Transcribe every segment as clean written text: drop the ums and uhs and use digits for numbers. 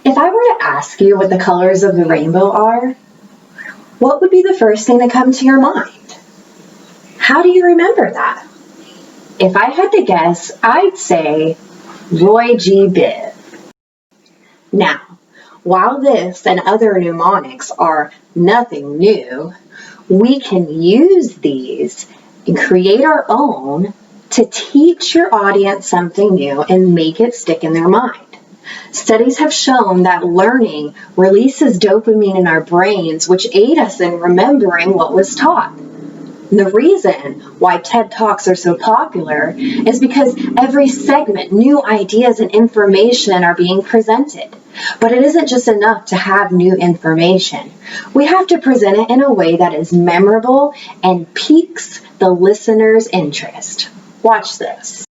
If I were to ask you what the colors of the rainbow are, what would be the first thing to come to your mind? How do you remember that? If I had to guess, I'd say Roy G. Biv. Now, while this and other mnemonics are nothing new, we can use these and create our own to teach your audience something new and make it stick in their mind. Studies have shown that learning releases dopamine in our brains, which aid us in remembering what was taught. And the reason why TED Talks are so popular is because every segment, new ideas and information are being presented. But it isn't just enough to have new information. We have to present it in a way that is memorable and piques the listener's interest. Watch this.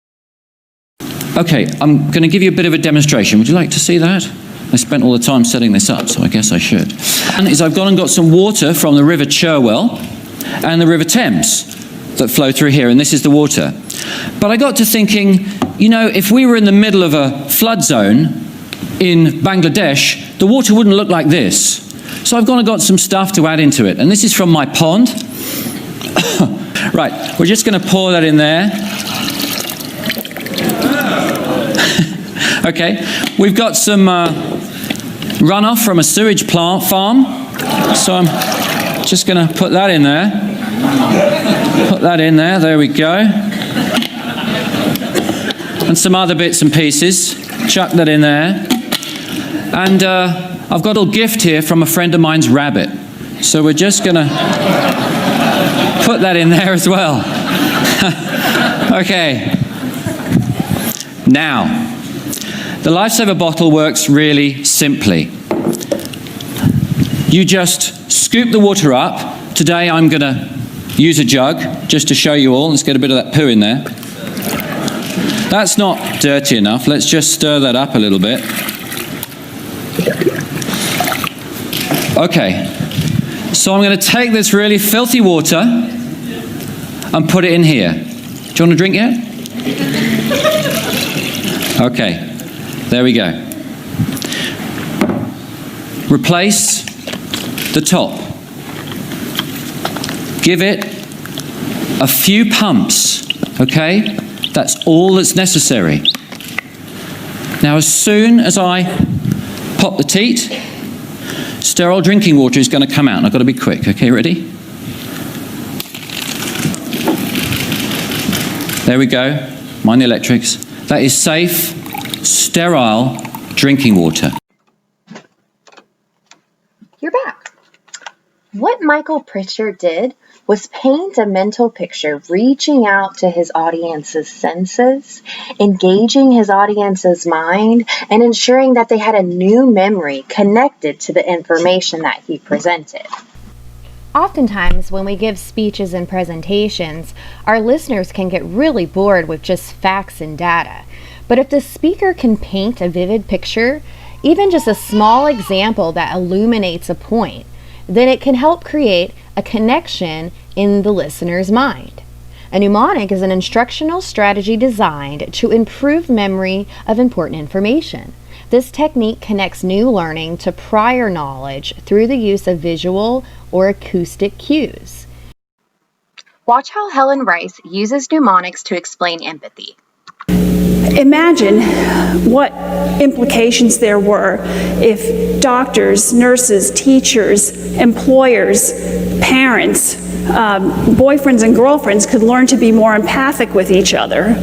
Okay, I'm going to give you a bit of a demonstration. Would you like to see that? I spent all the time setting this up, so I guess I should. And I've gone and got some water from the River Cherwell and the River Thames that flow through here, and this is the water. But I got to thinking, you know, if we were in the middle of a flood zone in Bangladesh, the water wouldn't look like this. So I've gone and got some stuff to add into it, and this is from my pond. Right, we're just going to pour that in there. Okay, we've got some runoff from a sewage plant farm, so I'm just going to put that in there. Put that in there, there we go. And some other bits and pieces, chuck that in there. And I've got a little gift here from a friend of mine's rabbit. So we're just going to put that in there as well. Okay. Now, the Lifesaver bottle works really simply. You just scoop the water up. Today I'm going to use a jug just to show you all. Let's get a bit of that poo in there. That's not dirty enough. Let's just stir that up a little bit. Okay. So I'm going to take this really filthy water and put it in here. Do you want a drink yet? Okay. There we go. Replace the top. Give it a few pumps, okay? That's all that's necessary. Now, as soon as I pop the teat, sterile drinking water is going to come out. And I've got to be quick. Okay, ready? There we go. Mind the electrics. That is safe, sterile drinking water. You're back. What Michael Pritchard did was paint a mental picture, reaching out to his audience's senses, engaging his audience's mind, and ensuring that they had a new memory connected to the information that he presented. Oftentimes, when we give speeches and presentations, our listeners can get really bored with just facts and data. But if the speaker can paint a vivid picture, even just a small example that illuminates a point, then it can help create a connection in the listener's mind. A mnemonic is an instructional strategy designed to improve memory of important information. This technique connects new learning to prior knowledge through the use of visual or acoustic cues. Watch how Helen Rice uses mnemonics to explain empathy. Imagine what implications there were if doctors, nurses, teachers, employers, parents, boyfriends and girlfriends could learn to be more empathic with each other.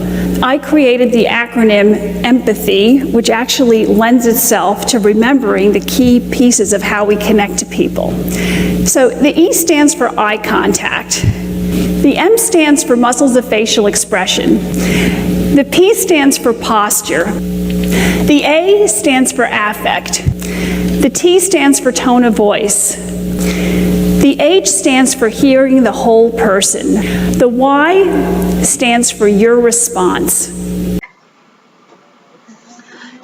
I created the acronym EMPATHY, which actually lends itself to remembering the key pieces of how we connect to people. So the E stands for eye contact. The M stands for muscles of facial expression. The P stands for posture. The A stands for affect. The T stands for tone of voice. The H stands for hearing the whole person. The Y stands for your response.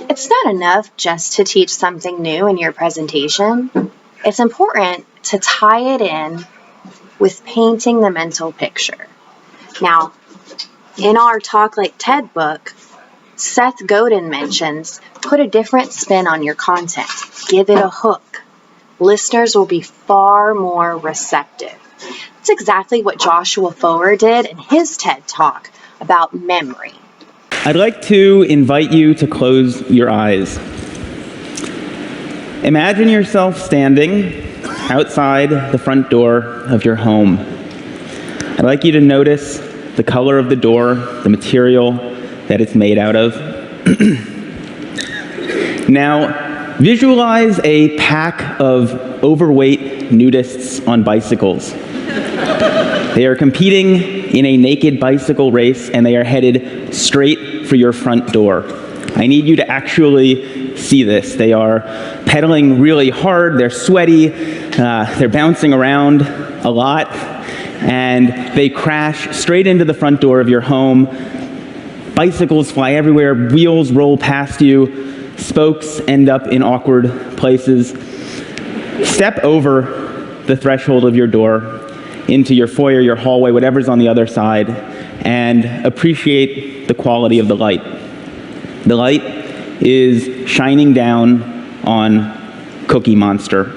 It's not enough just to teach something new in your presentation. It's important to tie it in with painting the mental picture. Now, in our Talk Like TED book, Seth Godin mentions Put a different spin on your content. Give it a hook. Listeners will be far more receptive. It's exactly what Joshua Foer did in his TED Talk about memory. I'd like to invite you to close your eyes. Imagine yourself standing outside the front door of your home. I'd like you to notice the color of the door, the material that it's made out of. Now, visualize a pack of overweight nudists on bicycles. They are competing in a naked bicycle race, and they are headed straight for your front door. I need you to actually see this. They are pedaling really hard, they're sweaty, they're bouncing around a lot, and they crash straight into the front door of your home. Bicycles fly everywhere, wheels roll past you, spokes end up in awkward places. Step over the threshold of your door into your foyer, your hallway, whatever's on the other side, and appreciate the quality of the light. The light is shining down on Cookie Monster.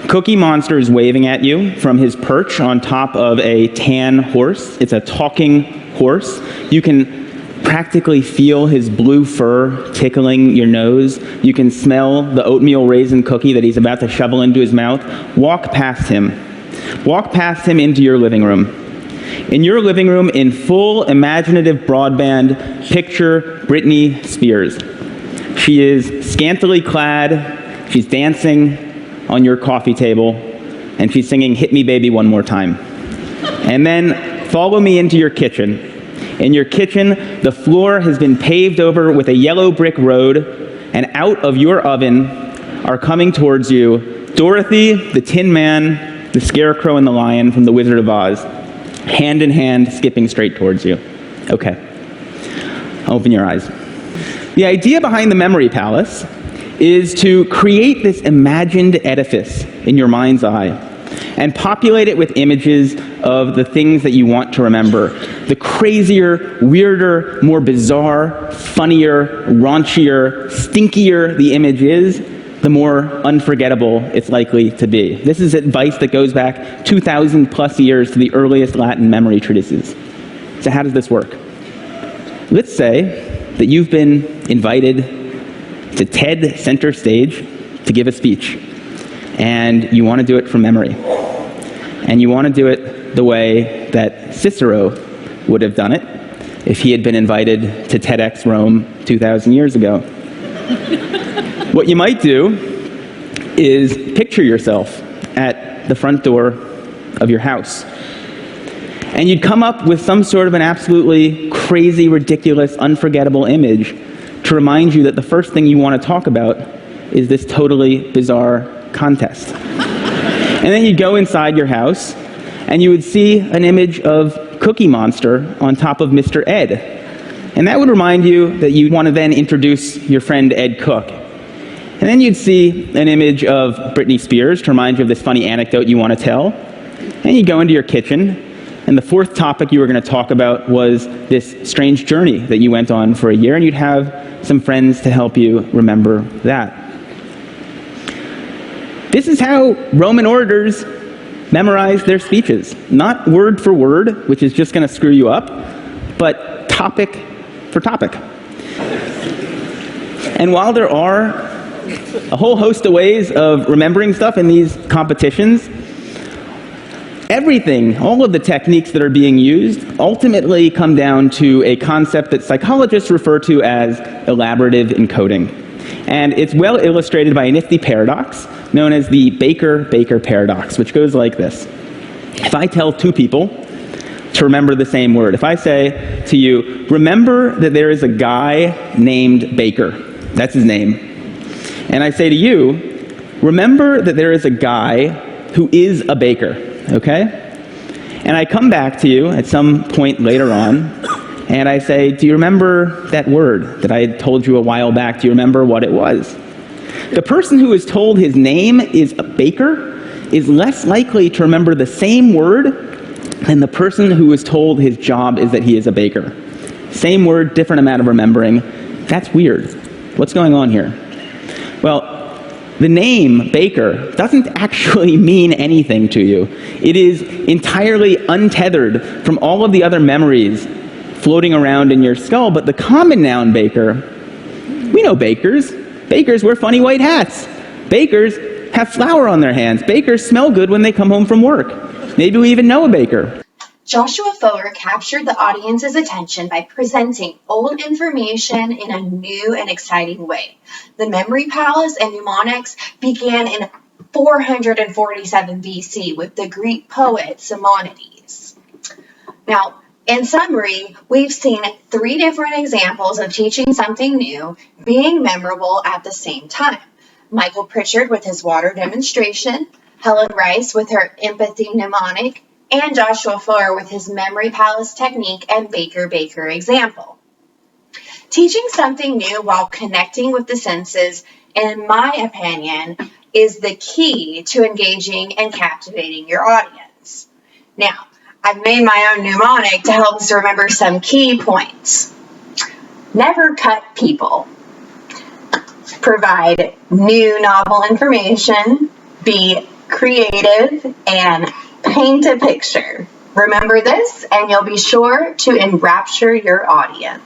Cookie Monster is waving at you from his perch on top of a tan horse. It's a talking horse. You can practically feel his blue fur tickling your nose. You can smell the oatmeal raisin cookie that he's about to shovel into his mouth. Walk past him. Walk past him into your living room. In your living room, in full imaginative broadband, picture Britney Spears. She is scantily clad, she's dancing on your coffee table, and she's singing "Hit Me Baby One More Time." And then follow me into your kitchen. In your kitchen, the floor has been paved over with a yellow brick road, and out of your oven are coming towards you Dorothy, the Tin Man, the Scarecrow, and the Lion from The Wizard of Oz, hand in hand, skipping straight towards you. Okay. Open your eyes. The idea behind the Memory Palace is to create this imagined edifice in your mind's eye and populate it with images of the things that you want to remember. The crazier, weirder, more bizarre, funnier, raunchier, stinkier the image is, the more unforgettable it's likely to be. This is advice that goes back 2,000 plus years to the earliest Latin memory treatises. So how does this work? Let's say that you've been invited to TED Center Stage to give a speech, and you want to do it from memory. And you want to do it the way that Cicero would have done it if he had been invited to TEDx Rome 2,000 years ago. What you might do is picture yourself at the front door of your house. And you'd come up with some sort of an absolutely crazy, ridiculous, unforgettable image to remind you that the first thing you want to talk about is this totally bizarre contest. And then you'd go inside your house, and you would see an image of Cookie Monster on top of Mr. Ed. And that would remind you that you want to then introduce your friend Ed Cook. And then you'd see an image of Britney Spears to remind you of this funny anecdote you want to tell. And you'd go into your kitchen, and the fourth topic you were going to talk about was this strange journey that you went on for a year, and you'd have some friends to help you remember that. This is how Roman orators memorized their speeches. Not word for word, which is just going to screw you up, but topic for topic. And while there are a whole host of ways of remembering stuff in these competitions, everything, all of the techniques that are being used ultimately come down to a concept that psychologists refer to as elaborative encoding. And it's well illustrated by a nifty paradox known as the Baker-Baker paradox, which goes like this. If I tell two people to remember the same word, if I say to you, remember that there is a guy named Baker, that's his name, and I say to you, remember that there is a guy who is a baker, okay? And I come back to you at some point later on, and I say, do you remember that word that I had told you a while back? Do you remember what it was? The person who is told his name is a baker is less likely to remember the same word than the person who is told his job is that he is a baker. Same word, different amount of remembering. That's weird. What's going on here? Well, the name Baker doesn't actually mean anything to you. It is entirely untethered from all of the other memories floating around in your skull, but the common noun baker, we know bakers. Bakers wear funny white hats. Bakers have flour on their hands. Bakers smell good when they come home from work. Maybe we even know a baker. Joshua Foer captured the audience's attention by presenting old information in a new and exciting way. The memory palace and mnemonics began in 447 BC with the Greek poet Simonides. Now, in summary, we've seen 3 different examples of teaching something new being memorable at the same time. Michael Pritchard with his water demonstration, Helen Rice with her empathy mnemonic, and Joshua Foer with his memory palace technique and Baker example. Teaching something new while connecting with the senses, in my opinion, is the key to engaging and captivating your audience. Now, I've made my own mnemonic to help us remember some key points. Never cut people. Provide new novel information. Be creative and paint a picture. Remember this, and you'll be sure to enrapture your audience.